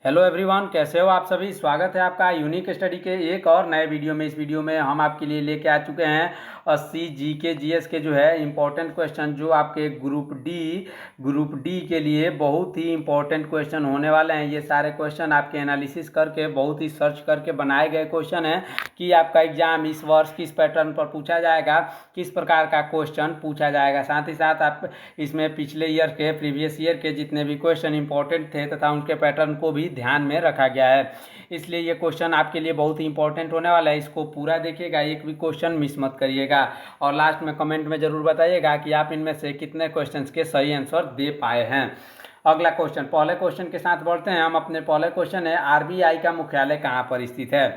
Hello everyone, कैसे हो आप सभी। स्वागत है आपका यूनिक स्टडी के एक और नए वीडियो में। इस वीडियो में हम आपके लिए लेके आ चुके हैं 80 जीके जीएस के जो है इम्पोर्टेंट क्वेश्चन, जो आपके ग्रुप डी के लिए बहुत ही इम्पोर्टेंट क्वेश्चन होने वाले हैं। ये सारे क्वेश्चन आपके एनालिसिस करके, बहुत ही सर्च करके बनाए गए क्वेश्चन हैं कि आपका एग्जाम इस वर्ष किस पैटर्न पर पूछा जाएगा, किस प्रकार का क्वेश्चन पूछा जाएगा। साथ ही साथ आप इसमें पिछले ईयर के, प्रीवियस ईयर के जितने भी क्वेश्चन इंपॉर्टेंट थे तथा उनके पैटर्न को भी ध्यान में रखा गया है। इसलिए ये क्वेश्चन आपके लिए बहुत ही इंपॉर्टेंट होने वाला है। इसको पूरा देखिएगा, एक भी क्वेश्चन मिस मत करिएगा और लास्ट में कमेंट में ज़रूर बताइएगा कि आप इनमें से कितने क्वेश्चंस के सही आंसर दे पाए हैं। अगला क्वेश्चन, पहले क्वेश्चन के साथ बढ़ते हैं हम। अपने पहले क्वेश्चन है, आरबीआई का मुख्यालय कहाँ पर स्थित है।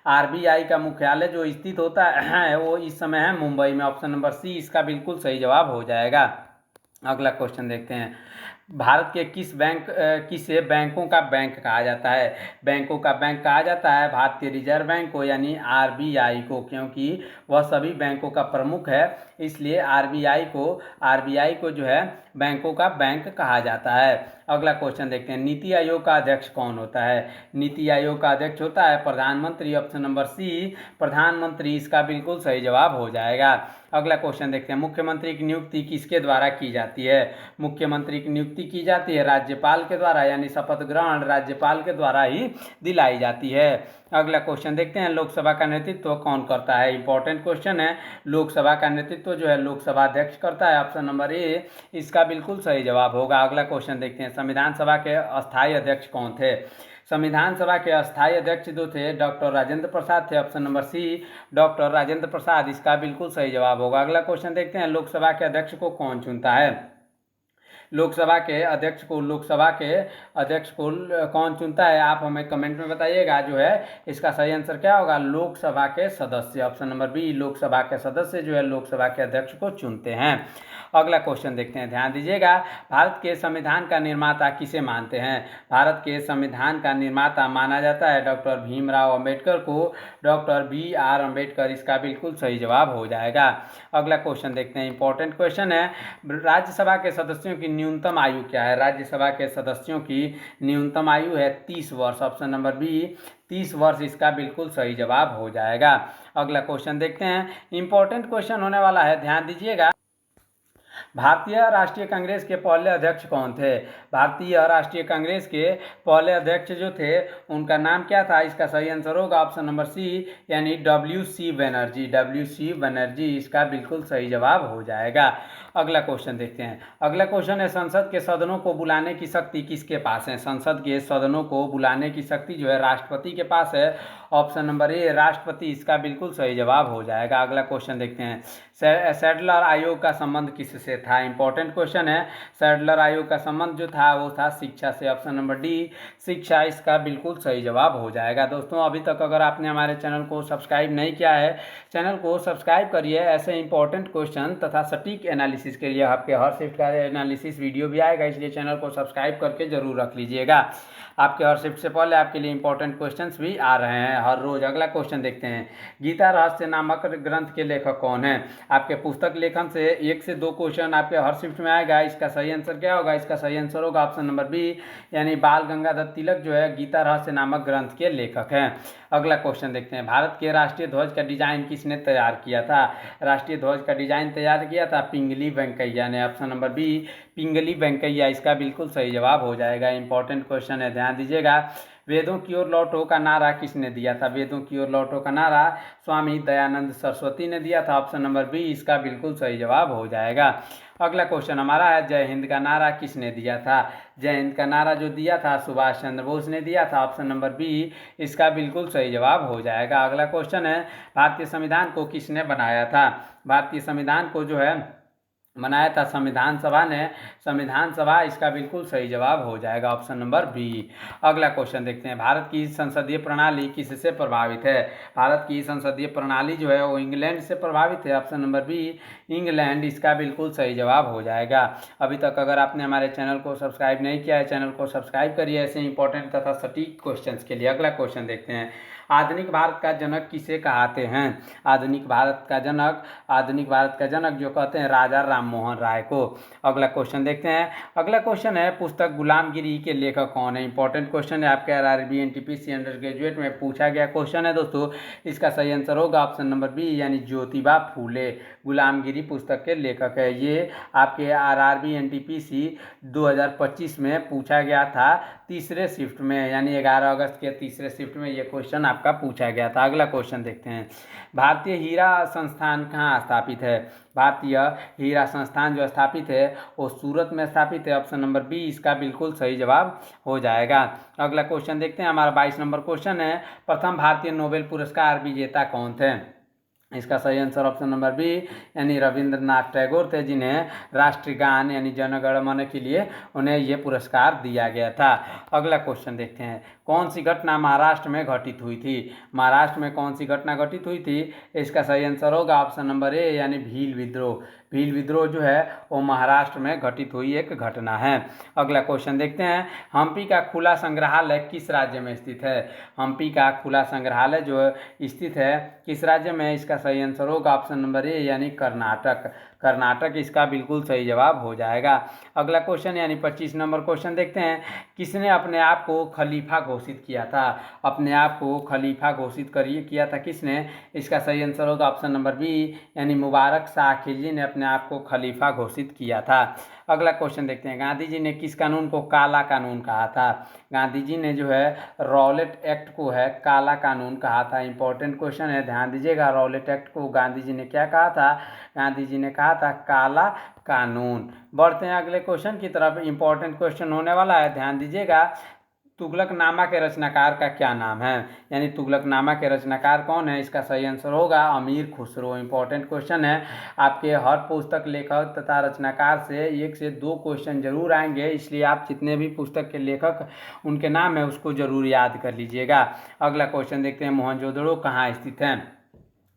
आरबीआई का मुख्यालय जो स्थित होता है वो इस समय है मुंबई में। ऑप्शन नंबर सी इसका बिल्कुल सही जवाब हो जाएगा। अगला क्वेश्चन देखते हैं, भारत के किसे बैंकों का बैंक कहा जाता है। बैंकों का बैंक कहा जाता है भारतीय रिजर्व बैंक को, यानी आरबीआई को, क्योंकि वह सभी बैंकों का प्रमुख है। इसलिए आरबीआई को जो है बैंकों का बैंक कहा जाता है। अगला क्वेश्चन देखते हैं, नीति आयोग का अध्यक्ष कौन होता है। नीति आयोग का अध्यक्ष होता है प्रधानमंत्री। ऑप्शन नंबर सी प्रधानमंत्री इसका बिल्कुल सही जवाब हो जाएगा। अगला क्वेश्चन देखते हैं, मुख्यमंत्री की नियुक्ति किसके द्वारा की जाती है। मुख्यमंत्री की नियुक्ति की जाती है राज्यपाल के द्वारा, यानी शपथ ग्रहण राज्यपाल के द्वारा ही दिलाई जाती है। अगला क्वेश्चन देखते हैं, लोकसभा का नेतृत्व कौन करता है। इंपॉर्टेंट क्वेश्चन है। लोकसभा का नेतृत्व जो है लोकसभा अध्यक्ष करता है। ऑप्शन नंबर ए इसका बिल्कुल सही जवाब होगा। अगला क्वेश्चन देखते हैं, संविधान सभा के अस्थायी अध्यक्ष कौन थे। संविधान सभा के अस्थायी अध्यक्ष जो थे डॉक्टर राजेंद्र प्रसाद थे। Option number C doctor Rajendra Prasad इसका बिल्कुल सही जवाब होगा। अगला क्वेश्चन देखते हैं, लोकसभा के अध्यक्ष को कौन चुनता है। लोकसभा के अध्यक्ष को कौन चुनता है, आप हमें कमेंट में बताइएगा। जो है इसका सही आंसर क्या होगा, लोकसभा के सदस्य। ऑप्शन नंबर बी लोकसभा के सदस्य जो है लोकसभा के अध्यक्ष को चुनते हैं। अगला क्वेश्चन देखते हैं, ध्यान दीजिएगा, भारत के संविधान का निर्माता किसे मानते हैं। भारत के संविधान का निर्माता माना जाता है डॉक्टर भीमराव अंबेडकर को। डॉक्टर बी आर अंबेडकर इसका बिल्कुल सही जवाब हो जाएगा। अगला क्वेश्चन देखते हैं, इंपॉर्टेंट क्वेश्चन है, राज्यसभा के सदस्यों की न्यूनतम आयु क्या है। राज्यसभा के सदस्यों की न्यूनतम आयु है 30 वर्ष। ऑप्शन नंबर बी 30 वर्ष इसका बिल्कुल सही जवाब हो जाएगा। अगला क्वेश्चन देखते हैं, इंपॉर्टेंट क्वेश्चन होने वाला है, ध्यान दीजिएगा। भारतीय राष्ट्रीय कांग्रेस के पहले अध्यक्ष कौन थे। भारतीय राष्ट्रीय कांग्रेस के पहले अध्यक्ष जो थे उनका नाम क्या था, इसका सही आंसर होगा ऑप्शन नंबर सी, यानी WC बनर्जी। WC बनर्जी इसका बिल्कुल सही जवाब हो जाएगा। अगला क्वेश्चन देखते हैं, अगला क्वेश्चन है, संसद के सदनों को बुलाने की शक्ति किसके पास है। संसद के सदनों को बुलाने की शक्ति जो है राष्ट्रपति के पास है। ऑप्शन नंबर ए राष्ट्रपति इसका बिल्कुल सही जवाब हो जाएगा। अगला क्वेश्चन देखते हैं, सैडलर आयोग का संबंध किससे था। इंपॉर्टेंट क्वेश्चन है। सैडलर आयोग का संबंध जो था वो था शिक्षा से। ऑप्शन नंबर डी शिक्षा इसका बिल्कुल सही जवाब हो जाएगा। दोस्तों, अभी तक अगर आपने हमारे चैनल को सब्सक्राइब नहीं किया है, चैनल को सब्सक्राइब करिए। ऐसे इंपॉर्टेंट क्वेश्चन तथा सटीक एनालिसिस के लिए आपके हर शिफ्ट का एनालिसिस वीडियो भी आएगा, इसलिए चैनल को सब्सक्राइब करके जरूर रख लीजिएगा। आपके हर शिफ्ट से पहले आपके लिए इंपॉर्टेंट क्वेश्चंस भी आ रहे हैं हर रोज। अगला क्वेश्चन देखते हैं, गीता रहस्य नामक ग्रंथ के लेखक कौन है। आपके पुस्तक लेखन से 1 से 2 क्वेश्चन आपके हर शिफ्ट में आएगा। इसका सही आंसर क्या होगा, इसका सही आंसर होगा ऑप्शन नंबर बी, यानी बाल गंगाधर तिलक जो है गीता रहस्य नामक ग्रंथ के लेखक हैं। अगला क्वेश्चन देखते हैं, भारत के राष्ट्रीय ध्वज का डिजाइन किसने तैयार किया था। राष्ट्रीय ध्वज का डिजाइन तैयार किया था पिंगली वेंकैया ने। ऑप्शन नंबर बी पिंगली वेंकैया इसका बिल्कुल सही जवाब हो जाएगा। इंपॉर्टेंट क्वेश्चन है, ध्यान दीजिएगा। वेदों की ओर लौटो का नारा किसने दिया था। वेदों की ओर लौटो का नारा स्वामी दयानंद सरस्वती ने दिया था। ऑप्शन नंबर बी इसका बिल्कुल सही जवाब हो जाएगा। अगला क्वेश्चन हमारा है, जय हिंद का नारा किसने दिया था। जय हिंद का नारा जो दिया था सुभाष चंद्र बोस ने दिया था। ऑप्शन नंबर बी इसका बिल्कुल सही जवाब हो जाएगा। अगला क्वेश्चन है, भारतीय संविधान को किसने बनाया था। भारतीय संविधान को जो है बनाया था संविधान सभा ने। संविधान सभा इसका बिल्कुल सही जवाब हो जाएगा, ऑप्शन नंबर बी। अगला क्वेश्चन देखते हैं, भारत की संसदीय प्रणाली किससे प्रभावित है। भारत की संसदीय प्रणाली जो है वो इंग्लैंड से प्रभावित है। ऑप्शन नंबर बी इंग्लैंड इसका बिल्कुल सही जवाब हो जाएगा। अभी तक अगर आपने हमारे चैनल को सब्सक्राइब नहीं किया है, चैनल को सब्सक्राइब करिए ऐसे इंपॉर्टेंट तथा सटीक क्वेश्चन के लिए। अगला क्वेश्चन देखते हैं, आधुनिक भारत का जनक किसे कहते हैं? आधुनिक भारत का जनक जो कहते हैं राजा राम मोहन राय को। अगला क्वेश्चन देखते हैं। अगला क्वेश्चन है पुस्तक गुलामगिरी के लेखक कौन है? इंपॉर्टेंट क्वेश्चन है, आपके आरआरबी एनटीपीसी अंडर ग्रेजुएट में पूछा गया क्वेश्चन है दोस्तों। इसका सही आंसर होगा ऑप्शन नंबर बी यानी ज्योतिबा फूले गुलामगिरी पुस्तक के लेखक है। ये आपके आरआरबी एनटीपीसी 2025 में पूछा गया था तीसरे शिफ्ट में, यानी 11 अगस्त के तीसरे शिफ्ट में ये क्वेश्चन आपका पूछा गया था। अगला क्वेश्चन देखते हैं। भारतीय हीरा संस्थान कहाँ स्थापित है? भारतीय हीरा संस्थान जो स्थापित है वो सूरत में स्थापित है। ऑप्शन नंबर बी इसका बिल्कुल सही जवाब हो जाएगा। अगला क्वेश्चन देखते हैं। हमारा 22 नंबर क्वेश्चन है, प्रथम भारतीय नोबेल पुरस्कार विजेता कौन थे? इसका सही आंसर ऑप्शन नंबर बी यानी रविंद्रनाथ टैगोर थे, जिन्हें राष्ट्रगान यानी जनगण मन के लिए उन्हें ये पुरस्कार दिया गया था। अगला क्वेश्चन देखते हैं। कौन सी घटना महाराष्ट्र में घटित हुई थी? महाराष्ट्र में कौन सी घटना घटित हुई थी? इसका सही आंसर होगा ऑप्शन नंबर ए यानी भील विद्रोह। भील विद्रोह जो है वो महाराष्ट्र में घटित हुई एक घटना है। अगला क्वेश्चन देखते हैं। हम्पी का खुला संग्रहालय किस राज्य में स्थित है? हम्पी का खुला संग्रहालय जो स्थित है किस राज्य में? इसका सही आंसर होगा ऑप्शन नंबर ए यानी कर्नाटक। कर्नाटक इसका बिल्कुल सही जवाब हो जाएगा। अगला क्वेश्चन यानी 25 नंबर क्वेश्चन देखते हैं। किसने अपने आप को खलीफा घोषित किया था? अपने आप को खलीफा घोषित किया था किसने? इसका सही आंसर होगा ऑप्शन नंबर बी यानी मुबारक शाह खिलजी ने अपने आप को खलीफा घोषित किया था। अगला क्वेश्चन देखते हैं। गांधी जी ने किस कानून को काला कानून कहा था? गांधी जी ने जो है रॉलेट एक्ट को है काला कानून कहा था। इंपॉर्टेंट क्वेश्चन है, ध्यान दीजिएगा। रॉलेट एक्ट को गांधी जी ने क्या कहा था? गांधी जी ने कहा था काला कानून। बढ़ते हैं अगले क्वेश्चन की तरफ। इंपॉर्टेंट क्वेश्चन होने वाला है, ध्यान दीजिएगा। तुगलकनामा के रचनाकार का क्या नाम है? यानी तुगलकनामा के रचनाकार कौन है? इसका सही आंसर होगा अमीर खुसरो। इंपॉर्टेंट क्वेश्चन है, आपके हर पुस्तक लेखक तथा रचनाकार से 1 से 2 क्वेश्चन जरूर आएंगे, इसलिए आप जितने भी पुस्तक के लेखक उनके नाम है उसको जरूर याद कर लीजिएगा। अगला क्वेश्चन देखते हैं। मोहनजोदड़ो कहाँ स्थित है?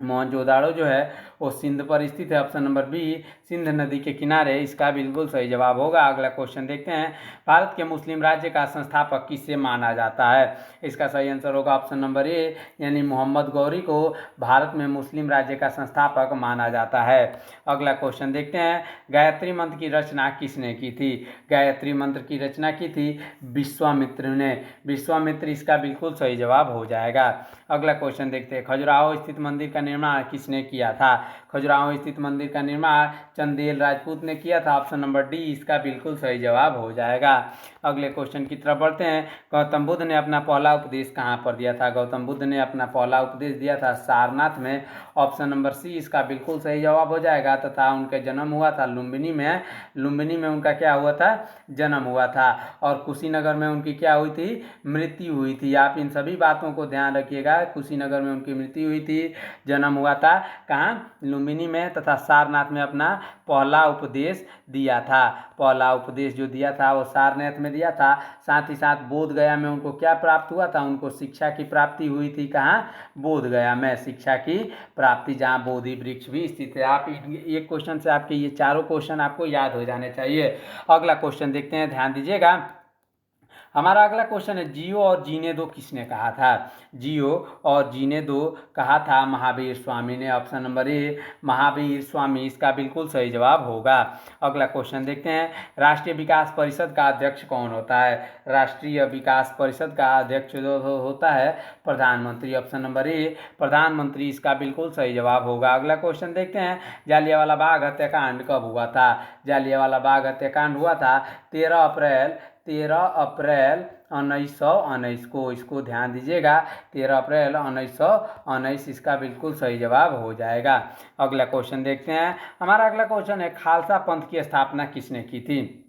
मोहनजोदाड़ो जो है वो सिंध पर स्थित है। ऑप्शन नंबर बी सिंध नदी के किनारे इसका बिल्कुल सही जवाब होगा। अगला क्वेश्चन देखते हैं। भारत के मुस्लिम राज्य का संस्थापक किसे माना जाता है? इसका सही आंसर होगा ऑप्शन नंबर ए यानी मोहम्मद गौरी को भारत में मुस्लिम राज्य का संस्थापक माना जाता है। अगला क्वेश्चन देखते हैं। गायत्री मंत्र की रचना किसने की थी? गायत्री मंत्र की रचना की थी विश्वामित्र ने। विश्वामित्र इसका बिल्कुल सही जवाब हो जाएगा। अगला क्वेश्चन देखते हैं। खजुराहो स्थित मंदिर का निर्माण किसने किया था? खजुराहो स्थित मंदिर का निर्माण चंदेल राजपूत ने किया था। ऑप्शन नंबर डी इसका बिल्कुल सही जवाब हो जाएगा। अगले क्वेश्चन की तरफ बढ़ते हैं। गौतम बुद्ध ने अपना पहला उपदेश कहाँ पर दिया था? गौतम बुद्ध ने अपना पहला उपदेश दिया था सारनाथ में। ऑप्शन नंबर सी इसका बिल्कुल सही जवाब हो जाएगा। तथा उनका जन्म हुआ था लुम्बिनी में। लुम्बिनी में उनका क्या हुआ था? जन्म हुआ था। और कुशीनगर में उनकी क्या हुई थी? मृत्यु हुई थी। आप इन सभी बातों को ध्यान रखिएगा। कुशीनगर में उनकी मृत्यु हुई थी, जन्म हुआ था कहाँ? लुम्बिनी में। तथा सारनाथ में अपना पहला उपदेश दिया था। पहला उपदेश जो दिया था वो सारनाथ में दिया था। साथ ही साथ बोध गया में उनको क्या प्राप्त हुआ था? उनको शिक्षा की प्राप्ति हुई थी। कहाँ? बोध गया में शिक्षा की प्राप्ति, जहाँ बोधि वृक्ष भी स्थित है। आप एक क्वेश्चन से आपके ये चारों क्वेश्चन आपको याद हो जाने चाहिए। अगला क्वेश्चन देखते हैं, ध्यान दीजिएगा। हमारा अगला क्वेश्चन है। जियो और जीने दो किसने कहा था? जियो और जीने दो कहा था महावीर स्वामी ने। Option number A Mahavir Swami इसका बिल्कुल सही जवाब होगा। अगला क्वेश्चन देखते हैं। राष्ट्रीय विकास परिषद का अध्यक्ष कौन होता है? राष्ट्रीय विकास परिषद का अध्यक्ष जो होता है प्रधानमंत्री। ऑप्शन नंबर ए प्रधानमंत्री इसका बिल्कुल सही जवाब होगा। अगला क्वेश्चन देखते हैं। जालियांवाला बाग हत्याकांड कब हुआ था? जालियांवाला बाग हत्याकांड हुआ था 13 अप्रैल 1919 को। इसको ध्यान दीजिएगा, 13 अप्रैल 1919 इसका बिल्कुल सही जवाब हो जाएगा। अगला क्वेश्चन देखते हैं। हमारा अगला क्वेश्चन है। खालसा पंथ की स्थापना किसने की थी?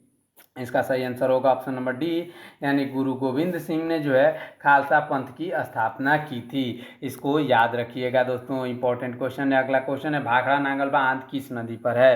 इसका सही आंसर होगा ऑप्शन नंबर डी यानी गुरु गोविंद सिंह ने जो है खालसा पंथ की स्थापना की थी। इसको याद रखिएगा दोस्तों, इंपॉर्टेंट क्वेश्चन है। अगला क्वेश्चन है। भाखड़ा नांगल बांध किस नदी पर है?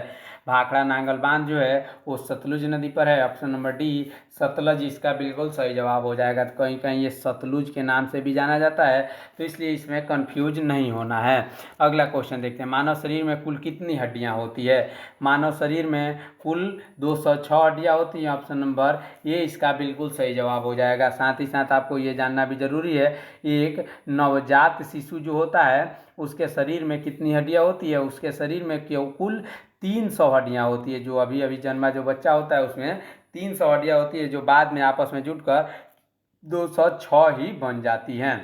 भाखड़ा नांगल बांध जो है वो सतलुज नदी पर है। ऑप्शन नंबर डी सतलज इसका बिल्कुल सही जवाब हो जाएगा। तो कहीं कहीं ये सतलुज के नाम से भी जाना जाता है, तो इसलिए इसमें कंफ्यूज नहीं होना है। अगला क्वेश्चन देखते हैं, मानव शरीर में कुल कितनी हड्डियां होती है? मानव शरीर में कुल 206 हड्डियां होती हैं। ऑप्शन नंबर ए इसका बिल्कुल सही जवाब हो जाएगा। साथ ही साथ आपको ये जानना भी जरूरी है, एक नवजात शिशु जो होता है उसके शरीर में कितनी हड्डियां होती है? उसके शरीर में कुल 300 हड्डियां होती है। जो अभी अभी जन्मा जो बच्चा होता है उसमें 300 हड्डियां होती है, जो बाद में आपस में जुटकर 206 ही बन जाती हैं।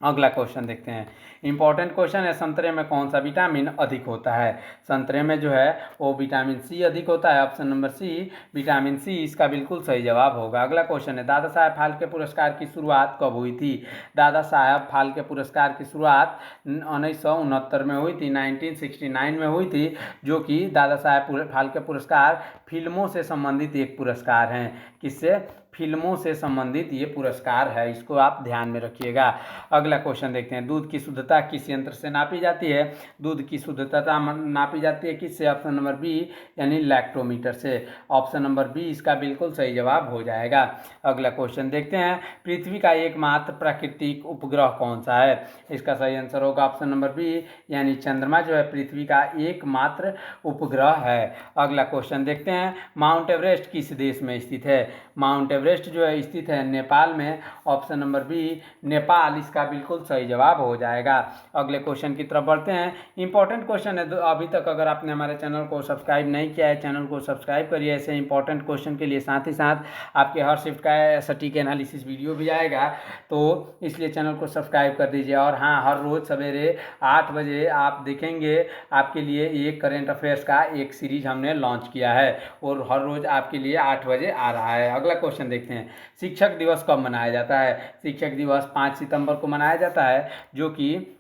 अगला क्वेश्चन देखते हैं, इंपॉर्टेंट क्वेश्चन है, संतरे में कौन सा विटामिन अधिक होता है? संतरे में जो है वो विटामिन सी अधिक होता है। Option number C vitamin C इसका बिल्कुल सही जवाब होगा। अगला क्वेश्चन है, दादा साहब फाल्के पुरस्कार की शुरुआत कब हुई थी? दादा साहब फाल्के पुरस्कार की शुरुआत 1969 में हुई थी, 1969 में हुई थी, जो कि दादा साहब फाल्के पुरस्कार फिल्मों से संबंधित एक पुरस्कार हैं। किससे? फिल्मों से संबंधित ये पुरस्कार है, इसको आप ध्यान में रखिएगा। अगला क्वेश्चन देखते हैं, दूध की शुद्धता किस यंत्र से नापी जाती है? दूध की शुद्धता नापी जाती है किससे? ऑप्शन नंबर बी यानी लैक्टोमीटर से। ऑप्शन नंबर बी इसका बिल्कुल सही जवाब हो जाएगा। अगला क्वेश्चन देखते हैं, पृथ्वी का एकमात्र प्राकृतिक उपग्रह कौन सा है? इसका सही आंसर होगा ऑप्शन नंबर बी यानी चंद्रमा जो है पृथ्वी का एकमात्र उपग्रह है। अगला क्वेश्चन देखते हैं, माउंट एवरेस्ट किस देश में स्थित है? माउंट एवरेस्ट जो है स्थित है नेपाल में। ऑप्शन नंबर बी नेपाल इसका बिल्कुल सही जवाब हो जाएगा। अगले क्वेश्चन की तरफ बढ़ते हैं, इंपॉर्टेंट क्वेश्चन है। अभी तक अगर आपने हमारे चैनल को सब्सक्राइब नहीं किया है, चैनल को सब्सक्राइब करिए ऐसे इंपॉर्टेंट क्वेश्चन के लिए। साथ ही साथ आपके हर शिफ्ट का सटीक एनालिसिस वीडियो भी आएगा, तो इसलिए चैनल को सब्सक्राइब कर दीजिए। और हाँ, हर रोज़ सवेरे 8 बजे आप देखेंगे आपके लिए एक करेंट अफेयर्स का एक सीरीज हमने लॉन्च किया है और हर रोज़ आपके लिए 8 बजे आ रहा है। अगला क्वेश्चन देखते हैं, शिक्षक दिवस कब मनाया जाता है? शिक्षक दिवस 5 सितंबर को मनाया जाता है, जो कि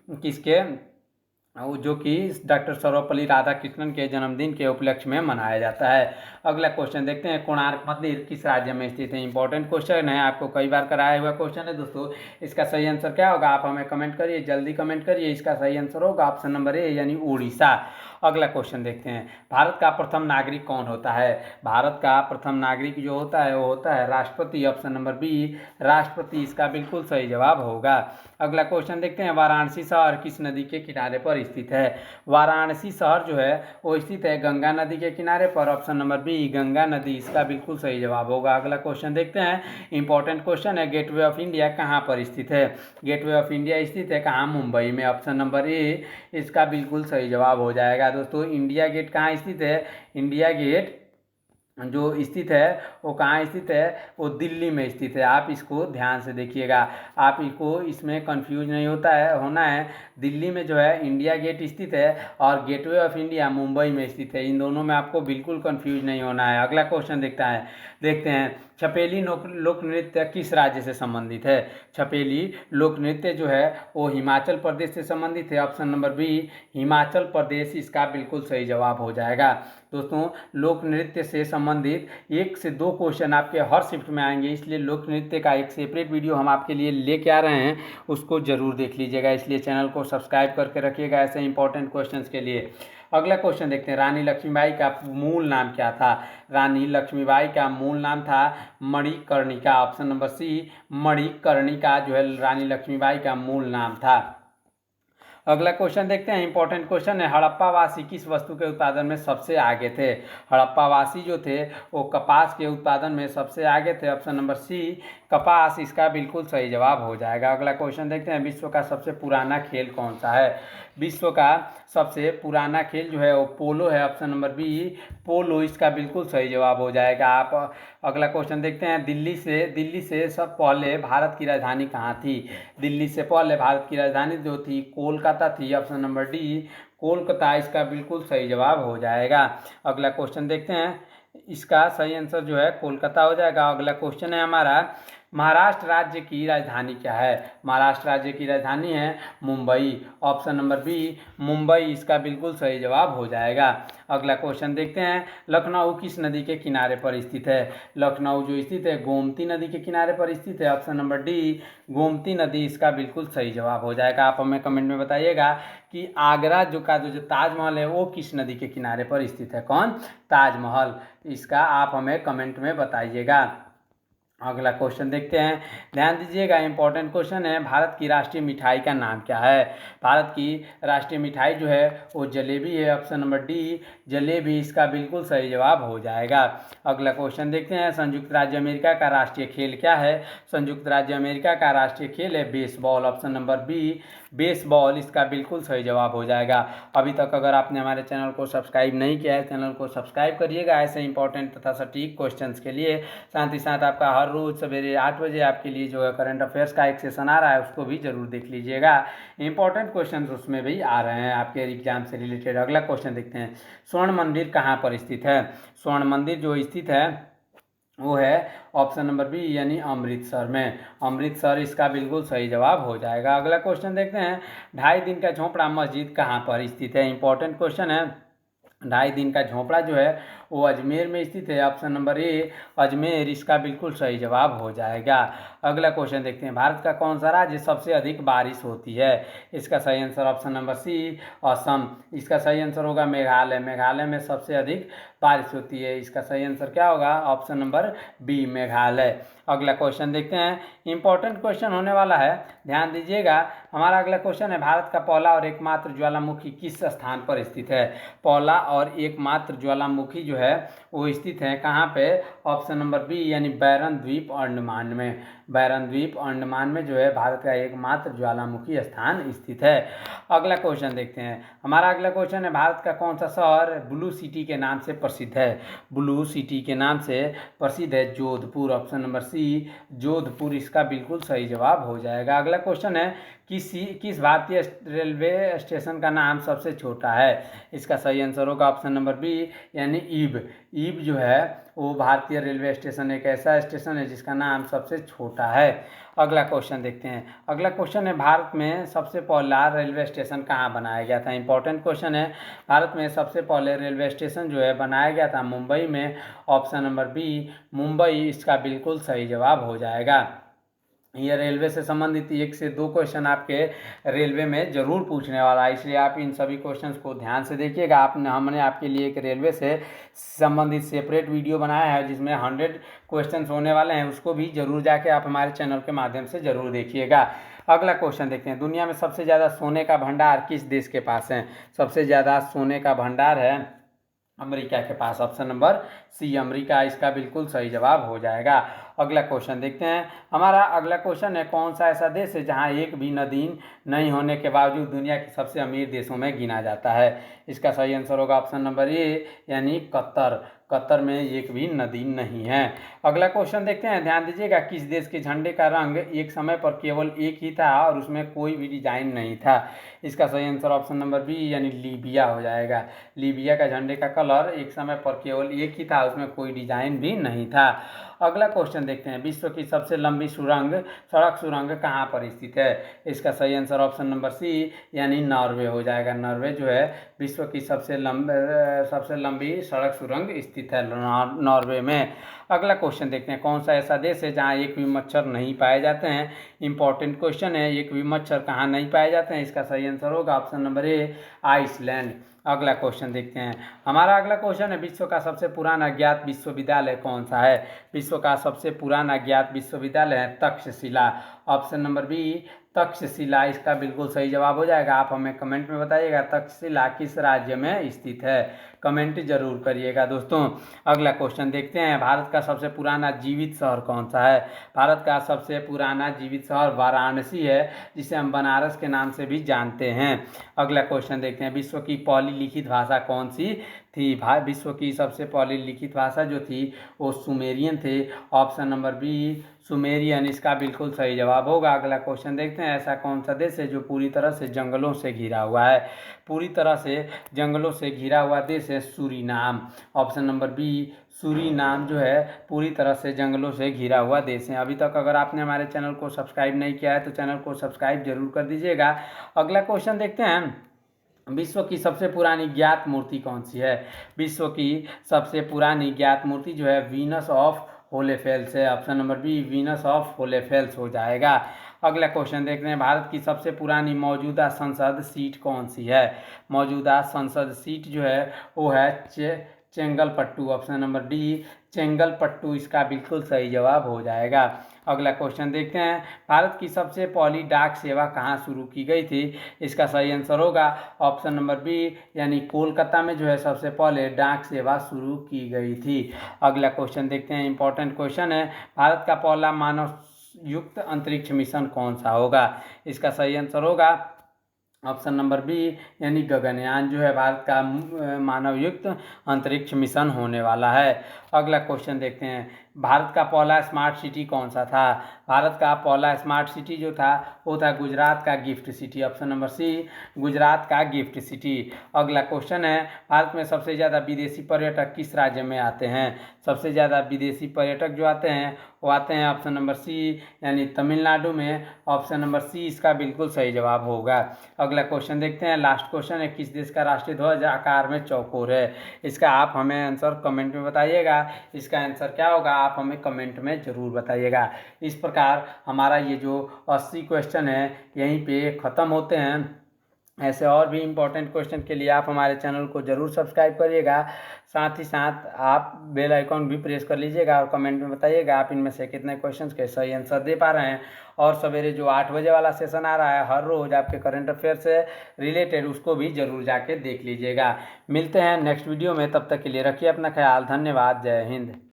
डॉक्टर सर्वपल्ली राधाकृष्णन के जन्मदिन के उपलक्ष्य में मनाया जाता है। अगला क्वेश्चन देखते हैं, कोणार्क मंदिर किस राज्य में स्थित है? इंपॉर्टेंट क्वेश्चन है, आपको कई बार कराया हुआ क्वेश्चन है दोस्तों। इसका सही आंसर क्या होगा? आप हमें कमेंट करिए, जल्दी कमेंट करिए। इसका सही आंसर होगा ऑप्शन नंबर ए यानी उड़ीसा। अगला क्वेश्चन देखते हैं, भारत का प्रथम नागरिक कौन होता है? भारत का प्रथम नागरिक जो होता है वो होता है राष्ट्रपति। ऑप्शन नंबर बी राष्ट्रपति इसका बिल्कुल सही जवाब होगा। अगला क्वेश्चन देखते हैं, वाराणसी शहर किस नदी के किनारे पर स्थित है? वाराणसी शहर जो है वो स्थित है गंगा नदी के किनारे पर। ऑप्शन नंबर बी गंगा नदी इसका बिल्कुल सही जवाब होगा। अगला क्वेश्चन देखते हैं, इंपॉर्टेंट क्वेश्चन है, गेटवे ऑफ इंडिया कहाँ पर स्थित है? गेटवे ऑफ इंडिया स्थित है कहाँ? मुंबई में। ऑप्शन नंबर ए इसका बिल्कुल सही जवाब हो जाएगा। दोस्तों इंडिया गेट कहाँ स्थित है? इंडिया गेट जो स्थित है वो कहाँ स्थित है? वो दिल्ली में स्थित है। आप इसको ध्यान से देखिएगा, आप इसको इसमें कंफ्यूज नहीं होना है। दिल्ली में जो है इंडिया गेट स्थित है और गेटवे ऑफ इंडिया मुंबई में स्थित है। इन दोनों में आपको बिल्कुल कंफ्यूज नहीं होना है। अगला क्वेश्चन देखते हैं, छपेली लोक नृत्य किस राज्य से संबंधित है? छपेली लोक नृत्य जो है वो हिमाचल प्रदेश से संबंधित है। Option number B Himachal Pradesh इसका बिल्कुल सही जवाब हो जाएगा। दोस्तों लोक नृत्य से संबंधित 1 से 2 क्वेश्चन आपके हर शिफ्ट में आएंगे, इसलिए लोक नृत्य का एक सेपरेट वीडियो हम आपके लिए लेके आ रहे हैं, उसको जरूर देख लीजिएगा। इसलिए चैनल को सब्सक्राइब करके रखिएगा ऐसे इंपॉर्टेंट क्वेश्चंस के लिए। अगला क्वेश्चन देखते हैं, रानी लक्ष्मीबाई का मूल नाम क्या था? रानी लक्ष्मीबाई का मूल नाम था Manikarnika. Option number C Manikarnika जो है रानी लक्ष्मीबाई का मूल नाम था। अगला क्वेश्चन देखते हैं, इंपॉर्टेंट क्वेश्चन है, हड़प्पावासी किस वस्तु के उत्पादन में सबसे आगे थे? हड़प्पावासी जो थे वो कपास के उत्पादन में सबसे आगे थे। ऑप्शन नंबर सी कपास इसका बिल्कुल सही जवाब हो जाएगा। अगला क्वेश्चन देखते हैं, विश्व का सबसे पुराना खेल कौन सा है? विश्व का सबसे पुराना खेल जो है वो पोलो है। ऑप्शन नंबर बी पोलो इसका बिल्कुल सही जवाब हो जाएगा। आप अगला क्वेश्चन देखते हैं, दिल्ली से सब पहले भारत की राजधानी कहाँ थी? दिल्ली से पहले भारत की राजधानी जो थी कोलकाता थी। ऑप्शन नंबर डी कोलकाता इसका बिल्कुल सही जवाब हो जाएगा। अगला क्वेश्चन देखते हैं, इसका सही आंसर जो है कोलकाता हो जाएगा। अगला क्वेश्चन है हमारा, महाराष्ट्र राज्य की राजधानी क्या है? महाराष्ट्र राज्य की राजधानी है Mumbai. Option number B Mumbai इसका बिल्कुल सही जवाब हो जाएगा। अगला क्वेश्चन देखते हैं, लखनऊ किस नदी के किनारे पर स्थित है? लखनऊ जो स्थित है गोमती नदी के किनारे पर स्थित है। ऑप्शन नंबर डी गोमती नदी इसका बिल्कुल सही जवाब हो जाएगा। आप हमें कमेंट में बताइएगा कि आगरा जो ताजमहल है वो किस नदी के किनारे पर स्थित है? कौन? ताजमहल। इसका आप हमें कमेंट में बताइएगा। अगला क्वेश्चन देखते हैं, ध्यान दीजिएगा, इंपॉर्टेंट क्वेश्चन है, भारत की राष्ट्रीय मिठाई का नाम क्या है? भारत की राष्ट्रीय मिठाई जो है वो जलेबी है। ऑप्शन नंबर डी जलेबी इसका बिल्कुल सही जवाब हो जाएगा। अगला क्वेश्चन देखते हैं, संयुक्त राज्य अमेरिका का राष्ट्रीय खेल क्या है? संयुक्त राज्य अमेरिका का राष्ट्रीय खेल है baseball. Option number B baseball इसका बिल्कुल सही जवाब हो जाएगा। अभी तक अगर आपने हमारे चैनल को सब्सक्राइब नहीं किया है, चैनल को सब्सक्राइब करिएगा ऐसे इंपॉर्टेंट तथा सटीक क्वेश्चंस के लिए। साथ ही साथ आपका हर रोज सवेरे 8 बजे आपके लिए जो है करंट अफेयर्स का एक सेशन आ रहा है, उसको भी जरूर देख लीजिएगा। इंपॉर्टेंट क्वेश्चन उसमें भी आ रहे हैं आपके एग्जाम से रिलेटेड। अगला क्वेश्चन देखते हैं, स्वर्ण मंदिर कहाँ पर स्थित है? स्वर्ण मंदिर जो स्थित है वो है ऑप्शन नंबर बी यानी अमृतसर में। अमृतसर इसका बिल्कुल सही जवाब हो जाएगा। अगला क्वेश्चन देखते हैं, 2.5 दिन का झोपड़ा मस्जिद कहाँ पर स्थित है? इंपॉर्टेंट क्वेश्चन है। 2.5 दिन का झोपड़ा जो है वो अजमेर में स्थित है। ऑप्शन नंबर ए अजमेर इसका बिल्कुल सही जवाब हो जाएगा। अगला क्वेश्चन देखते हैं, भारत का कौन सा राज्य सबसे अधिक बारिश होती है? इसका सही answer option number C Assam. इसका सही आंसर होगा मेघालय। मेघालय में सबसे अधिक बारिश होती है। इसका सही आंसर क्या होगा? Option number B Meghalaya. अगला क्वेश्चन देखते हैं, इंपॉर्टेंट क्वेश्चन होने वाला है, ध्यान दीजिएगा। हमारा अगला क्वेश्चन है, भारत का पहला और एकमात्र ज्वालामुखी किस स्थान पर स्थित है? पहला और एकमात्र ज्वालामुखी जो है वो स्थित है कहाँ पे? ऑप्शन नंबर बी यानी बैरन द्वीप अंडमान में। बैरन द्वीप अंडमान में जो है भारत का एकमात्र ज्वालामुखी स्थान स्थित है। अगला क्वेश्चन देखते हैं, हमारा अगला क्वेश्चन है, भारत का कौन सा शहर ब्लू सिटी के नाम से प्रसिद्ध है? ब्लू सिटी के नाम से प्रसिद्ध है Jodhpur. Option number C Jodhpur इसका बिल्कुल सही जवाब हो जाएगा। अगला क्वेश्चन है, किस भारतीय रेलवे स्टेशन का नाम सबसे छोटा है? इसका सही आंसर होगा ऑप्शन नंबर बी यानी ईब। ईब जो है वो भारतीय रेलवे स्टेशन एक ऐसा स्टेशन है जिसका नाम सबसे छोटा है। अगला क्वेश्चन देखते हैं, अगला क्वेश्चन है, भारत में सबसे पहला रेलवे स्टेशन कहाँ बनाया गया था? इंपॉर्टेंट क्वेश्चन है, भारत में सबसे पहले रेलवे स्टेशन जो है बनाया गया था मुंबई में। ऑप्शन नंबर बी मुंबई इसका बिल्कुल सही जवाब हो जाएगा। ये रेलवे से संबंधित 1 से 2 क्वेश्चन आपके रेलवे में जरूर पूछने वाला है, इसलिए आप इन सभी क्वेश्चंस को ध्यान से देखिएगा। हमने आपके लिए एक रेलवे से संबंधित सेपरेट वीडियो बनाया है जिसमें 100 क्वेश्चंस होने वाले हैं, उसको भी जरूर जाके आप हमारे चैनल के माध्यम से जरूर देखिएगा। अगला क्वेश्चन देखते हैं, दुनिया में सबसे ज़्यादा सोने का भंडार किस देश के पास है? सबसे ज़्यादा सोने का भंडार है अमेरिका के पास। ऑप्शन नंबर सी अमेरिका इसका बिल्कुल सही जवाब हो जाएगा। अगला क्वेश्चन देखते हैं, हमारा अगला क्वेश्चन है, कौन सा ऐसा देश है जहां एक भी नदी नहीं होने के बावजूद दुनिया के सबसे अमीर देशों में गिना जाता है? इसका सही आंसर होगा ऑप्शन नंबर ए यानी कतर। कतर में एक भी नदी नहीं है। अगला क्वेश्चन देखते हैं, ध्यान दीजिएगा, किस देश के झंडे का रंग एक समय पर केवल एक ही था और उसमें कोई भी डिजाइन नहीं था? इसका सही आंसर ऑप्शन नंबर बी यानी लीबिया हो जाएगा। लीबिया का झंडे का कलर एक समय पर केवल एक ही था, उसमें कोई डिजाइन भी नहीं था। अगला क्वेश्चन देखते हैं, विश्व की सबसे लंबी सड़क सुरंग कहाँ पर स्थित है? इसका सही आंसर ऑप्शन नंबर सी यानी नॉर्वे हो जाएगा। नॉर्वे जो है विश्व की सबसे लंबी सड़क सुरंग स्थित है नॉर्वे में। अगला क्वेश्चन देखते हैं, कौन सा ऐसा देश है जहाँ एक भी मच्छर नहीं पाए जाते हैं? इंपॉर्टेंट क्वेश्चन है, एक भी मच्छर कहाँ नहीं पाए जाते हैं? इसका सही आंसर होगा ऑप्शन नंबर ए आइसलैंड। अगला क्वेश्चन देखते हैं, हमारा अगला क्वेश्चन है, विश्व का सबसे पुराना ज्ञात विश्वविद्यालय कौन सा है? विश्व का सबसे पुराना ज्ञात विश्वविद्यालय है Takshashila. Option number B Takshashila इसका बिल्कुल सही जवाब हो जाएगा। आप हमें कमेंट में बताइएगा तक्षशिला किस राज्य में स्थित है, कमेंट जरूर करिएगा दोस्तों। अगला क्वेश्चन देखते हैं, भारत का सबसे पुराना जीवित शहर कौन सा है? भारत का सबसे पुराना जीवित शहर वाराणसी है, जिसे हम बनारस के नाम से भी जानते हैं। अगला क्वेश्चन देखते हैं, विश्व की पहली लिखित भाषा कौन सी थी। विश्व की सबसे पहली लिखित भाषा जो थी वो सुमेरियन थे। ऑप्शन नंबर बी सुमेरियन इसका बिल्कुल सही जवाब होगा। अगला क्वेश्चन देखते हैं, ऐसा कौन सा देश है जो पूरी तरह से जंगलों से घिरा हुआ है? पूरी तरह से जंगलों से घिरा हुआ देश है Suriname. Option number B Suriname जो है पूरी तरह से जंगलों से घिरा हुआ देश है। अभी तक अगर आपने हमारे चैनल को सब्सक्राइब नहीं किया है तो चैनल को सब्सक्राइब जरूर कर दीजिएगा। अगला क्वेश्चन देखते हैं, विश्व की सबसे पुरानी ज्ञात मूर्ति कौन सी है? विश्व की सबसे पुरानी ज्ञात मूर्ति जो है वीनस ऑफ होलेफेल्स है। Option number B Venus of Hohle Fels हो जाएगा। अगला क्वेश्चन देखते हैं, भारत की सबसे पुरानी मौजूदा संसद सीट कौन सी है? मौजूदा संसद सीट जो है वो है Chengalpattu. Option number D Chengalpattu इसका बिल्कुल सही जवाब हो जाएगा। अगला क्वेश्चन देखते हैं, भारत की सबसे पहली डाक सेवा कहाँ शुरू की गई थी? इसका सही आंसर होगा ऑप्शन नंबर बी यानी कोलकाता में जो है सबसे पहले डाक सेवा शुरू की गई थी। अगला क्वेश्चन देखते हैं, इंपॉर्टेंट क्वेश्चन है, भारत का पहला मानव युक्त अंतरिक्ष मिशन कौन सा होगा? इसका सही आंसर होगा ऑप्शन नंबर बी यानी गगनयान जो है भारत का मानव युक्त अंतरिक्ष मिशन होने वाला है। अगला क्वेश्चन देखते हैं, भारत का पहला स्मार्ट सिटी कौन सा था? भारत का पहला स्मार्ट सिटी जो था वो था गुजरात का GIFT City. Option number C Gujarat का गिफ्ट सिटी। अगला क्वेश्चन है, भारत में सबसे ज़्यादा विदेशी पर्यटक किस राज्य में आते हैं? सबसे ज़्यादा विदेशी पर्यटक जो आते हैं वो आते हैं ऑप्शन नंबर सी यानी तमिलनाडु में। ऑप्शन नंबर सी इसका बिल्कुल सही जवाब होगा। अगला क्वेश्चन देखते हैं, लास्ट क्वेश्चन है, किस देश का राष्ट्रीय ध्वज आकार में चौकोर है? इसका आप हमें आंसर कमेंट में बताइएगा। इसका आंसर क्या होगा आप हमें कमेंट में ज़रूर बताइएगा। इस प्रकार हमारा ये जो 80 क्वेश्चन है यहीं पे ख़त्म होते हैं। ऐसे और भी इम्पोर्टेंट क्वेश्चन के लिए आप हमारे चैनल को ज़रूर सब्सक्राइब करिएगा। साथ ही साथ आप बेल आइकॉन भी प्रेस कर लीजिएगा और कमेंट में बताइएगा आप इनमें से कितने क्वेश्चंस के सही आंसर दे पा रहे हैं। और सवेरे जो 8 बजे वाला सेशन आ रहा है हर रोज़ आपके करंट अफेयर से रिलेटेड, उसको भी ज़रूर जाके देख लीजिएगा। मिलते हैं नेक्स्ट वीडियो में, तब तक के लिए रखिए अपना ख्याल। धन्यवाद। जय हिंद।